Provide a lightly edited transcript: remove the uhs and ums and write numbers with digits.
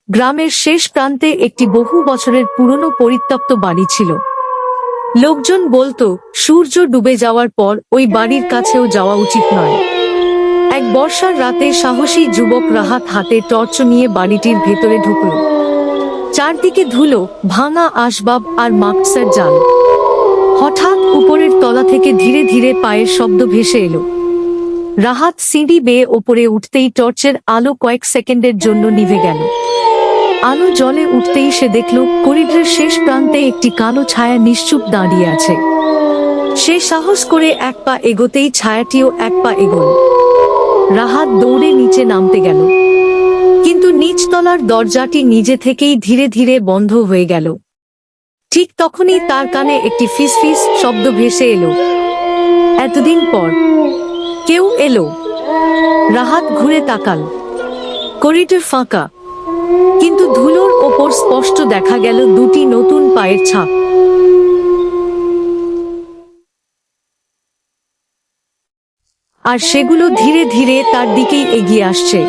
গ্রামের শেষ প্রান্তে একটি বহু বছরের পুরনো পরিত্যক্ত বাড়ি ছিল। লোকজন বলতো সূর্য ডুবে যাওয়ার পর ওই বাড়ির কাছেও যাওয়া উচিত নয়। এক বর্ষার রাতে সাহসী যুবক রাহাত হাতে টর্চ নিয়ে বাড়িটির ভেতরে ঢুকল। চারদিকে ধুলো, ভাঙা আসবাব আর মাকসার জাল। হঠাৎ উপরের তলা থেকে ধীরে ধীরে পায়ের শব্দ ভেসে এলো। রাহাত সিঁড়ি বেয়ে ওপরে উঠতেই টর্চের আলো কয়েক সেকেন্ডের জন্য নিভে গেল। আলো জ্বলে উঠতেই সে দেখল করিডোরের শেষ প্রান্তে একটি কালো ছায়া নিশ্চুপ দাঁড়িয়ে আছে। সে সাহস করে এক পা এগোতেই ছায়াটিও এক পা এগোল। রাহাত দৌড়ে নিচে নামতে গেল, কিন্তু নিচতলার দরজাটি নিজে থেকেই ধীরে ধীরে বন্ধ হয়ে গেল। ঠিক তখনই তার কানে একটি ফিসফিস শব্দ ভেসে এলো। এতদিন পর কেউ এলো। রাহাত ঘুরে তাকাল। করিডোর ফাঁকা, কিন্তু ধুলোর ওপর স্পষ্ট দেখা গেল দুটি নতুন পায়ের ছাপ। আর সেগুলো ধীরে ধীরে তার দিকেই এগিয়ে আসছে।